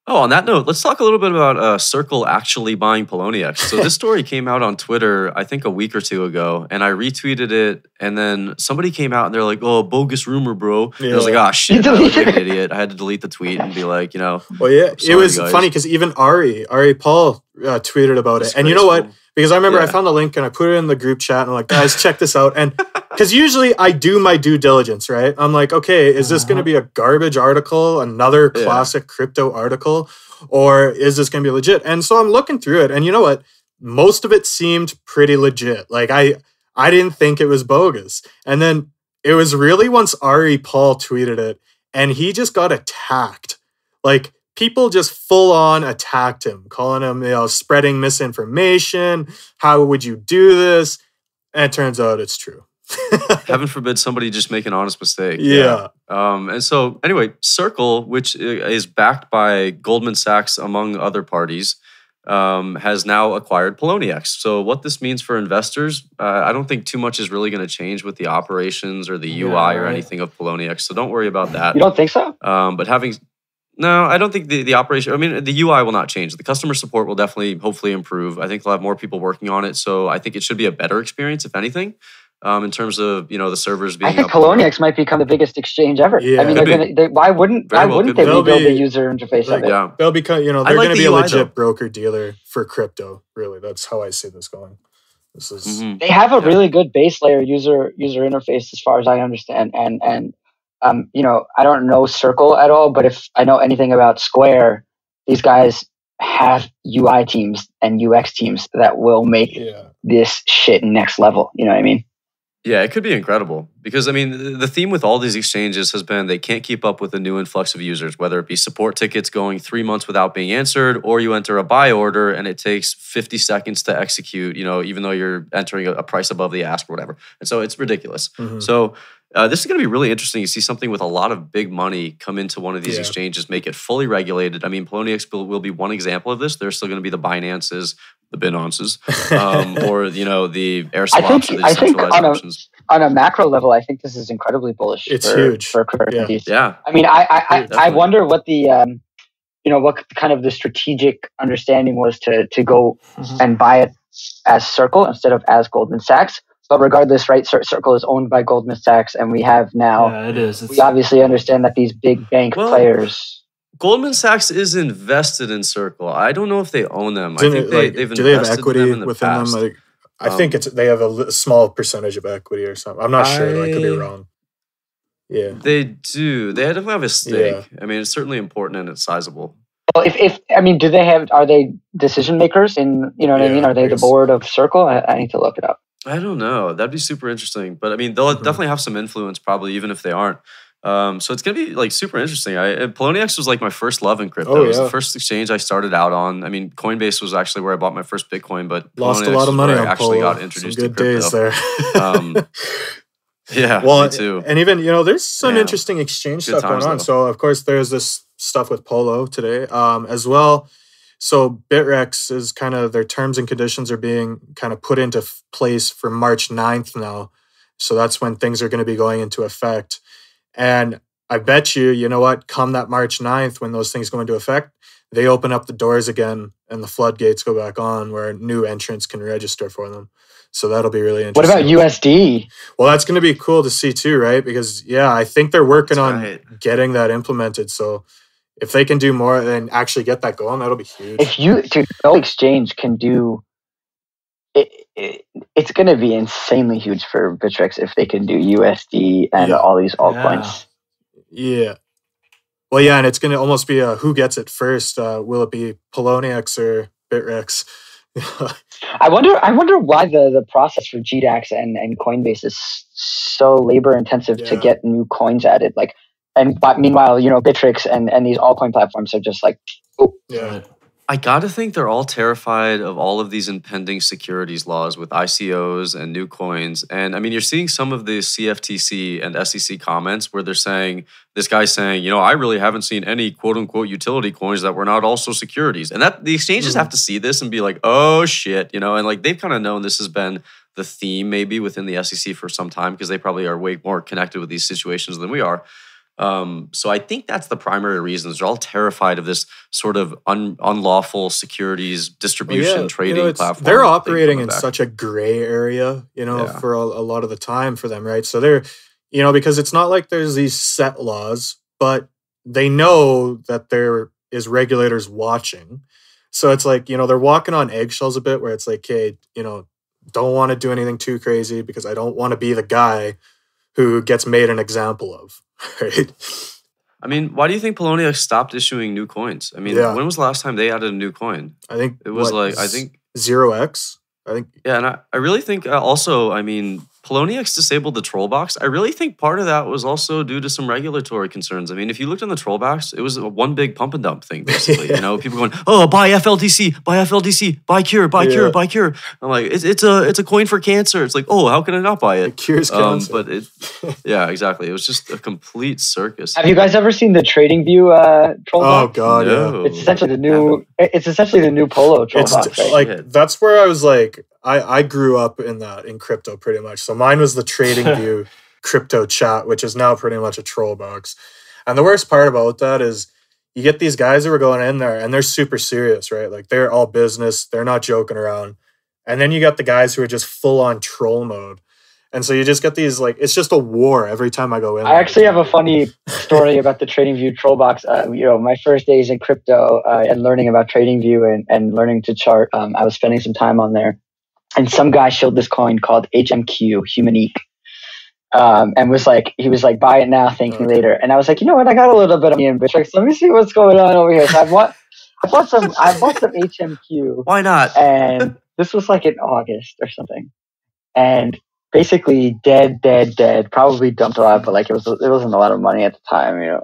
Oh, on that note, let's talk a little bit about Circle actually buying Poloniex. So this story came out on Twitter, I think a week or two ago, and I retweeted it, and then somebody came out and they're like, "Oh, bogus rumor, bro." Yeah. And I was like, "Oh shit, I'm an idiot." I had to delete the tweet and be like, Well, yeah, it was funny because even Ari Paul tweeted about it, and you know what? Because I remember I found the link and I put it in the group chat and I'm like, guys, check this out. And because usually I do my due diligence, right? I'm like, okay, is this going to be a garbage article, another classic crypto article, or is this going to be legit? And so I'm looking through it, and you know what? Most of it seemed pretty legit. Like I didn't think it was bogus. And then it was really once Ari Paul tweeted it, and he just got attacked. Like people just full on attacked him, calling him, spreading misinformation. How would you do this? And it turns out it's true. Heaven forbid somebody just make an honest mistake. Yeah. And so anyway, Circle, which is backed by Goldman Sachs, among other parties, has now acquired Poloniex. So what this means for investors, I don't think too much is really going to change with the operations or the UI or anything of Poloniex. So don't worry about that. You don't think so? No, I don't think the operation, I mean, the UI will not change. The customer support will definitely, hopefully improve. I think they'll have more people working on it. So I think it should be a better experience, if anything, in terms of, the servers being I think Poloniex might become the biggest exchange ever. Yeah. I mean, why wouldn't they rebuild the user interface of it? Yeah. They'll become, they're like going to be a UI legit broker-dealer for crypto, really. That's how I see this going. This is... They have a really good base layer user interface as far as I understand. And I don't know Circle at all, but if I know anything about Square, these guys have UI teams and UX teams that will make this shit next level. You know what I mean? Yeah, it could be incredible because, I mean, the theme with all these exchanges has been they can't keep up with the new influx of users, whether it be support tickets going 3 months without being answered, or you enter a buy order and it takes 50 seconds to execute, even though you're entering a price above the ask or whatever. And so it's ridiculous. So this is going to be really interesting. You see something with a lot of big money come into one of these exchanges, make it fully regulated. I mean, Poloniex will be one example of this. There's still going to be the Binances, the Binances, or the air swaps or the decentralized options. On a macro level, I think this is incredibly bullish. It's huge for cryptocurrencies. Yeah. I mean, I wonder what the what kind of the strategic understanding was to go and buy it as Circle instead of as Goldman Sachs. But regardless, right, Circle is owned by Goldman Sachs, and we have now. Yeah, it is. We obviously understand that these big bank players. Goldman Sachs is invested in Circle. I don't know if they own them. I think they've invested do they have equity in them in the within past. them? I think they have a small percentage of equity or something. I'm not sure. Though. I could be wrong. Yeah, they do. They definitely have a stake. I mean, it's certainly important and it's sizable. Well, are they decision makers in, what I mean? Are they the board of Circle? I need to look it up. I don't know. That'd be super interesting. But I mean, they'll definitely have some influence probably, even if they aren't. So it's going to be super interesting. Poloniex was my first love in crypto. It was the first exchange I started out on. I mean, Coinbase was actually where I bought my first Bitcoin, but lost Poloniex a lot of money on I actually Polo. got introduced Some good to crypto. days there. Yeah, well, me too. And even, there's some interesting exchange stuff going on. So, of course, there's this stuff with Polo today as well. So Bitrex is kind of, their terms and conditions are being kind of put into place for March 9th now. So that's when things are going to be going into effect. And I bet you know what, come that March 9th, when those things go into effect, they open up the doors again and the floodgates go back on where new entrants can register for them. So that'll be really interesting. What about USD? Well, that's going to be cool to see too, right? Because, I think they're working on getting that implemented. So if they can do more and actually get that going, that'll be huge. No exchange can do it, it's going to be insanely huge for Bitrex if they can do USD and all these altcoins. Yeah. Well, and it's going to almost be a who gets it first. Will it be Poloniex or Bitrex? I wonder why the process for GDAX and Coinbase is so labor intensive to get new coins added. But meanwhile, Bitrex and these altcoin platforms are just I gotta think they're all terrified of all of these impending securities laws with ICOs and new coins. And I mean, you're seeing some of the CFTC and SEC comments where they're saying, this guy's saying, I really haven't seen any quote unquote utility coins that were not also securities. And that the exchanges have to see this and be like, oh shit, and they've kind of known this has been the theme maybe within the SEC for some time because they probably are way more connected with these situations than we are. So I think that's the primary reason. They're all terrified of this sort of unlawful securities distribution trading platform. They're operating in such a gray area, for a lot of the time for them, right? So they're, because it's not like there's these set laws, but they know that there is regulators watching. So it's like, they're walking on eggshells a bit where it's like, hey, don't want to do anything too crazy because I don't want to be the guy who gets made an example of, right? I mean, why do you think Poloniex stopped issuing new coins? I mean, when was the last time they added a new coin? I think it was I think 0x. I think. Yeah, and I really think also, I mean, Poloniex disabled the troll box. I really think part of that was also due to some regulatory concerns. I mean, if you looked in the troll box, it was a one big pump and dump thing, basically. You know, people going, "Oh, buy FLDC, buy Cure, buy Cure, buy Cure." I'm like, it's a coin for cancer. It's like, oh, how can I not buy it? It cures cancer. But yeah, exactly. It was just a complete circus. Have you guys ever seen the Trading View troll box? Oh god, No. yeah. It's essentially the new Polo troll box. Right? Like that's where I was like, I grew up in crypto pretty much. So mine was the Trading View crypto chat, which is now pretty much a troll box. And the worst part about that is you get these guys who are going in there and they're super serious, right? Like they're all business, they're not joking around. And then you got the guys who are just full on troll mode. And so you just get these, like, it's just a war every time I go in. I actually have a funny story about the Trading View troll box. My first days in crypto and learning about Trading View and learning to chart, I was spending some time on there. And some guy showed this coin called HMQ, Humanique. And he was like, buy it now, thank me later. And I was like, you know what? I got a little bit of money in Bitmex. Let me see what's going on over here. So I bought some HMQ. Why not? And this was like in August or something. And basically dead, probably dumped a lot, but like it wasn't a lot of money at the time, you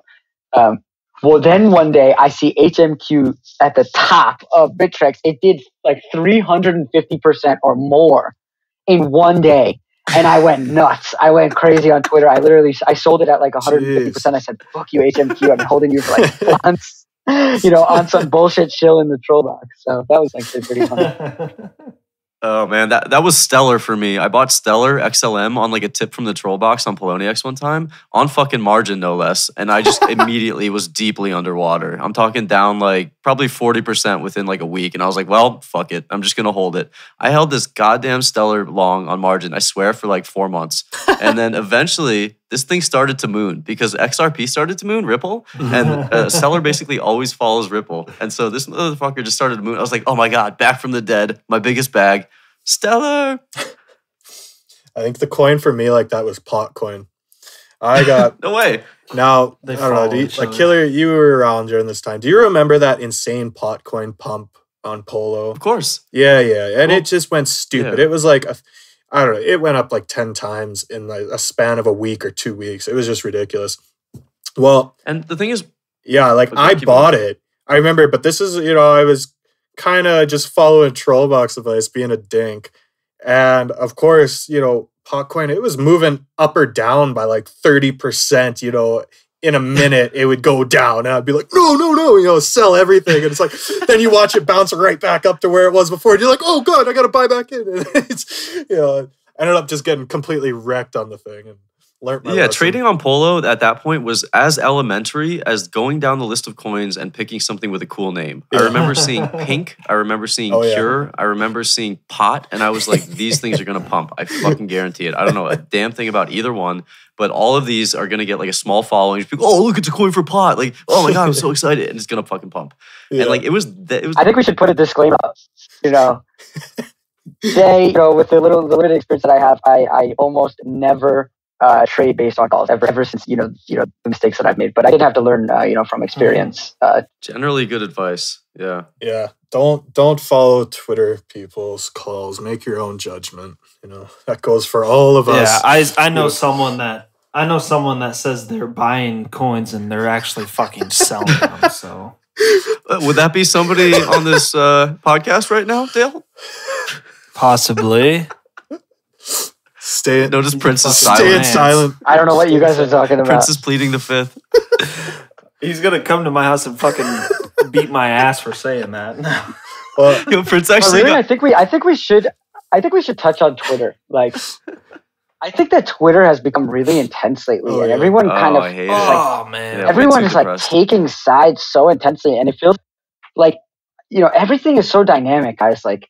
know. Well, then one day I see HMQ at the top of Bitmex. It did like 350% or more in one day. And I went nuts. I went crazy on Twitter. I sold it at like 150%. I said, fuck you, HMQ. I've been holding you for like months, on some bullshit shill in the troll box. So that was actually pretty funny. Oh man, that was stellar for me. I bought Stellar XLM on like a tip from the troll box on Poloniex one time, on fucking margin no less, and I just immediately was deeply underwater. I'm talking down like probably 40% within like a week, and I was like, well, fuck it, I'm just gonna hold it. I held this goddamn Stellar long on margin, I swear, for like 4 months, and then eventually this thing started to moon because XRP started to moon Ripple, and Stellar basically always follows Ripple, and so this motherfucker just started to moon. I was like, oh my god, back from the dead, my biggest bag. Stellar. I think the coin for me like that was pot coin. I got no way. Now I don't know. Killer, you were around during this time. Do you remember that insane pot coin pump on Polo? Of course. Yeah, and it just went stupid. Yeah. It was like I don't know. It went up like 10 times in like a span of a week or 2 weeks. It was just ridiculous. Well, and the thing is, yeah, like I bought it. I remember, but this is I was kind of just following troll box advice, being a dink. And of course, Potcoin, it was moving up or down by like 30%, in a minute it would go down. And I'd be like, no, sell everything. And it's like, then you watch it bounce right back up to where it was before. And you're like, oh God, I got to buy back in. And it's, ended up just getting completely wrecked on the thing. And learned my lesson. Trading on Polo at that point was as elementary as going down the list of coins and picking something with a cool name. I remember seeing Pink. I remember seeing Cure. Yeah. I remember seeing Pot. And I was like, these things are going to pump. I fucking guarantee it. I don't know a damn thing about either one, but all of these are going to get like a small following. People, oh, look, it's a coin for Pot. Like, oh my God, I'm so excited. And it's going to fucking pump. Yeah. And like, it was. I think we should put a disclaimer up, Today, with the limited experience that I have, I almost never trade based on calls ever since the mistakes that I've made, but I did have to learn from experience. Generally good advice. Yeah. Don't follow Twitter people's calls. Make your own judgment. That goes for all of us. Yeah, I know someone that says they're buying coins and they're actually fucking selling them. So would that be somebody on this podcast right now, Dale? Possibly. Notice Prince is silent. I don't know what you guys are talking about. Prince is pleading the fifth. He's gonna come to my house and fucking beat my ass for saying that. Prince actually. Really? I think we should touch on Twitter. Like, I think that Twitter has become really intense lately, and everyone kind of. Everyone is like taking sides so intensely, and it feels like everything is so dynamic, guys. Like,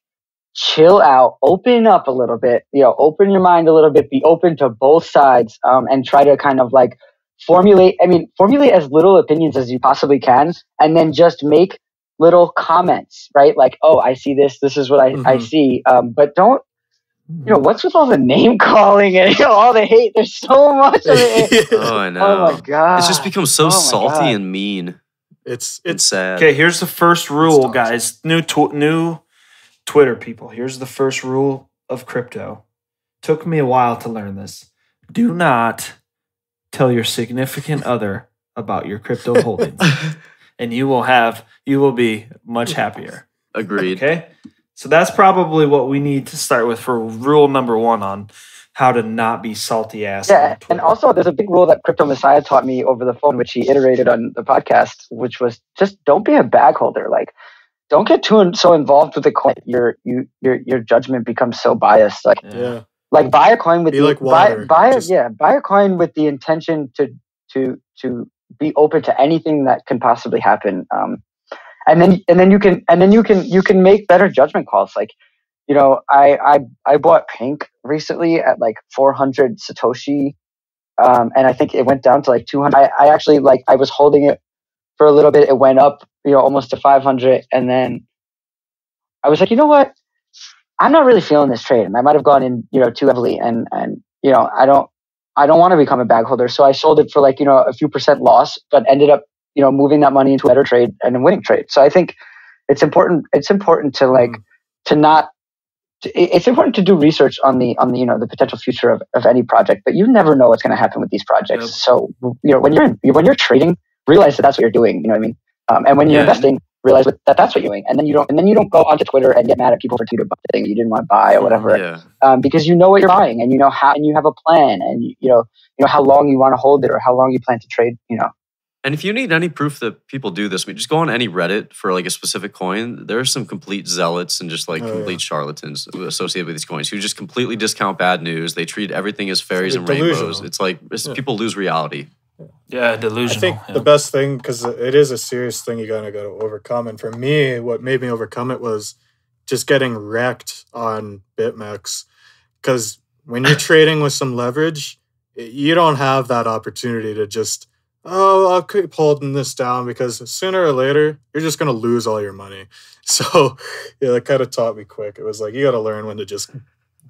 chill out, open up a little bit, open your mind a little bit, be open to both sides, and try to kind of like formulate as little opinions as you possibly can, and then just make little comments, right? Like, oh, I see this is what I see. But don't what's with all the name calling and all the hate? There's so much of it. Oh, I know. Oh my god! It's just become so Oh my salty God. and mean. It's It's sad. Okay, here's the first rule, toxic. guys. New Twitter people. Here's the first rule of crypto. Took me a while to learn this. Do not tell your significant other about your crypto holdings, and you will be much happier. Agreed. Okay, so that's probably what we need to start with for rule number 1 on how to not be salty ass. Yeah, and also there's a big rule that Crypto Messiah taught me over the phone, which he iterated on the podcast, which was just don't be a bag holder. Like, don't get so involved with the coin. Your judgment becomes so biased. Like, yeah. like buy a coin with Be like water. buy Just- a coin with the intention to be open to anything that can possibly happen. And then you can make better judgment calls. Like, I bought Pink recently at like 400 Satoshi, and I think it went down to like 200. I actually I was holding it for a little bit. It went up, almost to 500, and then I was like, you know what? I'm not really feeling this trade, and I might have gone in, too heavily, and I don't want to become a bag holder, so I sold it for like a few percent loss, but ended up moving that money into a better trade and a winning trade. So I think it's important. It's important to it's important to do research on the the potential future of any project, but you never know what's going to happen with these projects. Yep. So when you're trading, realize that that's what you're doing. You know what I mean? And when you're investing, realize that that's what you're doing, and then you don't go onto Twitter and get mad at people for tweeting about things you didn't want to buy or whatever. Yeah. Because you know what you're buying, and you know how, and you have a plan, and you know how long you want to hold it or how long you plan to trade. And if you need any proof that people do this, just go on any Reddit for like a specific coin. There are some complete zealots and just like complete charlatans associated with these coins who just completely discount bad news. They treat everything as fairies and rainbows. It's like people lose reality. Yeah, delusional. I think the best thing, because it is a serious thing you gotta go to overcome. And for me, what made me overcome it was just getting wrecked on Bitmex. Because when you're trading with some leverage, you don't have that opportunity to just, I'll keep holding this down, because sooner or later, you're just gonna lose all your money. So yeah, that kind of taught me quick. It was like, you gotta learn when to just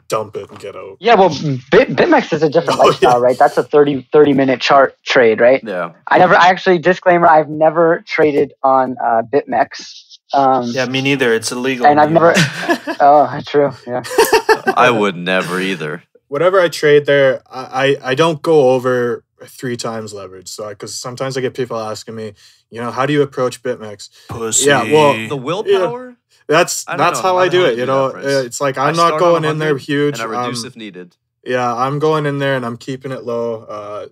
dump it and get out. Yeah, well, Bitmex is a different lifestyle, right? That's a 30-minute chart trade, right? Yeah. Disclaimer, I've never traded on Bitmex. Yeah, me neither. It's illegal. And I've never... Oh, true, yeah. I would never either. Whatever I trade there, I don't go over 3 times leverage. So, because sometimes I get people asking me, how do you approach Bitmex? Pussy. Yeah, well, The willpower? That's how I do it. It's like I'm not going in there huge. And I reduce if needed. Yeah, I'm going in there and I'm keeping it low.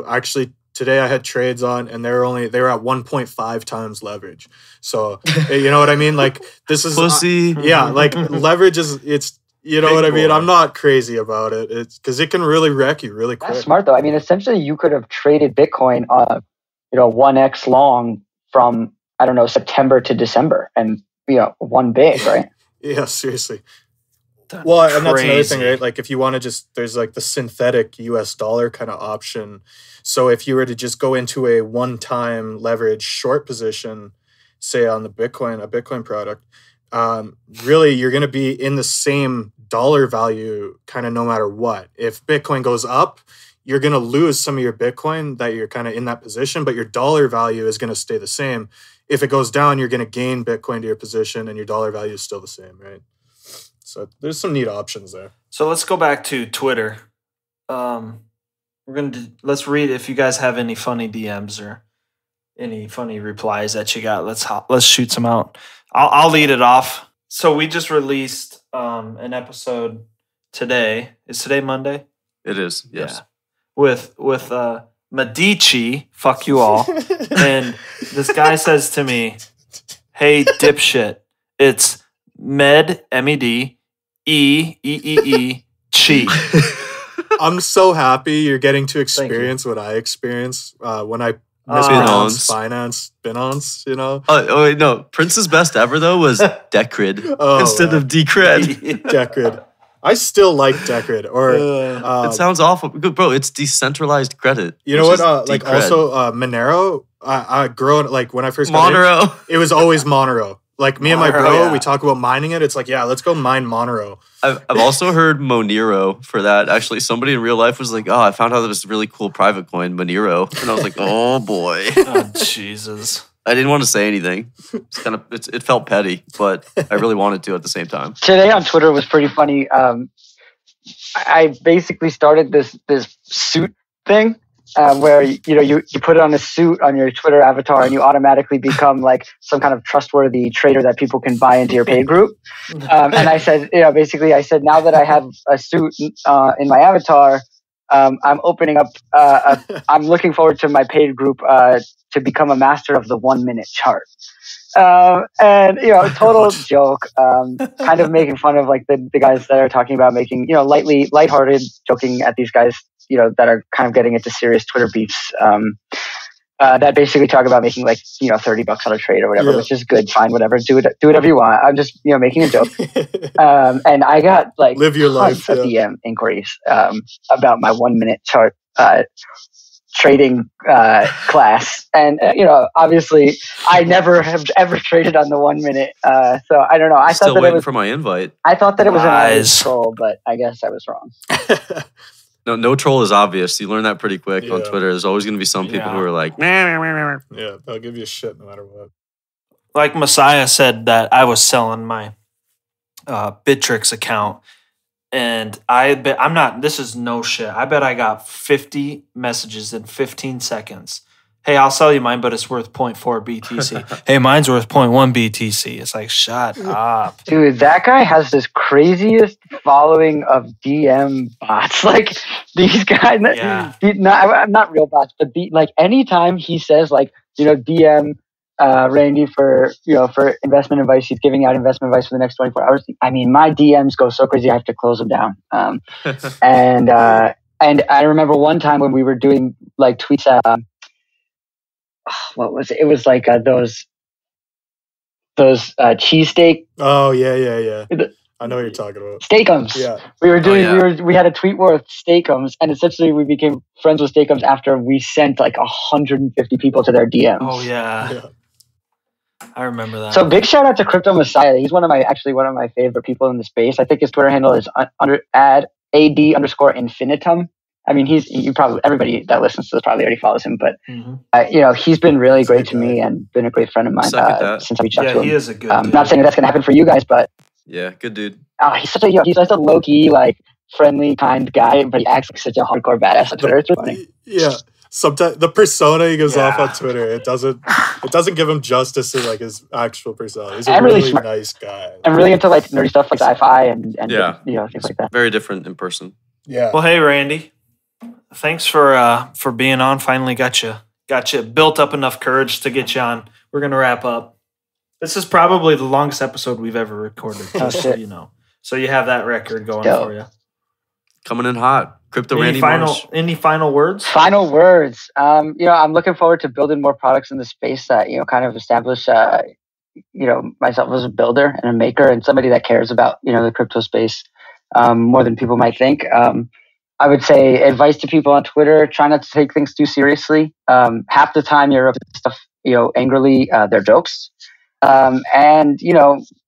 Actually today I had trades on and they were at 1.5 times leverage. So you know what I mean? Like this is pussy. Like leverage is what I mean? I'm not crazy about it. It's because it can really wreck you really quick. That's smart though. I mean, essentially you could have traded Bitcoin 1x long from September to December and one big, right? Yeah, seriously. That's Well, and that's another crazy. thing, right? Like if you want to there's like the synthetic US dollar kind of option. So if you were to just go into a one-time leverage short position, say on a Bitcoin product, really you're going to be in the same dollar value kind of no matter what. If Bitcoin goes up, you're going to lose some of your Bitcoin that you're kind of in that position, but your dollar value is going to stay the same. If it goes down, you're going to gain Bitcoin to your position and your dollar value is still the same, right? So there's some neat options there. So let's go back to Twitter. Let's read if you guys have any funny DMs or any funny replies that you got. Let's shoot some out. I'll lead it off. So we just released an episode today. Is today Monday? It is, yes. Yeah. With Medici, fuck you all. And this guy says to me, "Hey dipshit, it's Med MED E Chi." I'm so happy you're getting to experience what I experienced when I mispronounced Binance, Oh, wait, no. Prince's best ever, though, was Decred instead of Decred. Decred. I still like Decred. Or it sounds awful. Bro, it's decentralized credit. You know what? Also, Monero. I grew up, like when I first got Monero. it was always Monero. Like me and my Monero, bro, yeah. we talk about mining it. It's like, yeah, let's go mine Monero. I've also heard Monero for that. Actually, somebody in real life was like, "Oh, I found out there was a really cool private coin, Monero," and I was like, "Oh boy." Oh, Jesus. I didn't want to say anything. It felt petty, but I really wanted to at the same time. Today on Twitter was pretty funny. I basically started this suit thing where you put on a suit on your Twitter avatar and you automatically become like some kind of trustworthy trader that people can buy into your paid group. And I said, basically I said, now that I have a suit in my avatar, I'm opening up. I'm looking forward to my paid group to become a master of the 1 minute chart. And total joke, kind of making fun of like the guys that are talking about making lighthearted joking at these guys that are kind of getting into serious Twitter beefs that basically talk about making like $30 on a trade or whatever, which is good, fine, whatever, do whatever you want. I'm just making a joke, and I got like Live your life, tons of DM inquiries about my 1 minute chart trading class, and obviously I never have ever traded on the 1 minute, so I don't know. I Still thought that waiting it was for my invite. I thought that it was an Lies. obvious troll, but I guess I was wrong. No troll is obvious. You learn that pretty quick on Yeah. Twitter. There's always going to be some people Yeah. who are like, Yeah, they'll give you shit no matter what. Like Messiah said that I was selling my Bittrex account, and I'm not. This is no shit. I bet I got 50 messages in 15 seconds. Hey, I'll sell you mine, but it's worth 0.4 BTC. Hey, mine's worth 0.1 BTC. It's like, shut up. Dude, that guy has this craziest following of DM bots. Like these guys, Yeah. not real bots, but anytime he says DM Randy for investment advice, he's giving out investment advice for the next 24 hours. I mean, my DMs go so crazy, I have to close them down. And I remember one time when we were doing like tweets. What was it? It was like those cheesesteak. Oh yeah. I know what you're talking about. Steakums. Yeah. We were doing. yeah. We had a tweet war with Steakums, and essentially we became friends with Steakums after we sent like 150 people to their DMs. Oh, yeah. Yeah. I remember that. So big shout out to Crypto Messiah. He's one of my favorite people in the space. I think his Twitter handle is @AD_infinitum. I mean, everybody that listens to this probably already follows him, but he's been really great to me and been a great friend of mine since I reached out to him. he is a good dude. Not saying that's going to happen for you guys, but yeah, good dude. he's such a low key, like friendly, kind guy, but he acts like such a hardcore badass on Twitter. It's funny. Yeah. Sometimes the persona he gives off Yeah. on Twitter, it doesn't give him justice to like his actual persona. He's a And really really smart. nice guy. I'm really into like nerdy stuff like sci-fi and Yeah. things like that. Very different in person. Yeah. Well, hey, Randy. Thanks for being on. Finally got you built up enough courage to get you on. We're going to wrap up. This is probably the longest episode we've ever recorded, just so shit. you know. So you have that record going Dope. for you. Coming in hot. Crypto Randy Marsh. Any final words? Final words. I'm looking forward to building more products in the space that kind of establish myself as a builder and a maker and somebody that cares about the crypto space more than people might think. I would say advice to people on Twitter: try not to take things too seriously. Half the time you're up to stuff angrily, they're jokes. And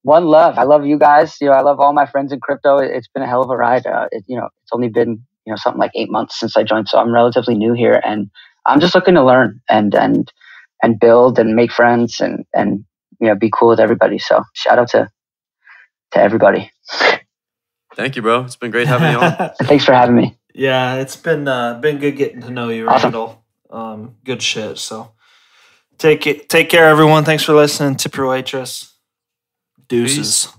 one love. I love you guys. I love all my friends in crypto. It's been a hell of a ride. It's only been something like 8 months since I joined, so I'm relatively new here, and I'm just looking to learn and build and make friends and be cool with everybody. So shout out to everybody. Thank you, bro. It's been great having you on. And thanks for having me. Yeah, it's been good getting to know you, Awesome. Randall. Good shit. So take care, everyone. Thanks for listening. Tip your waitress. Deuces. Peace.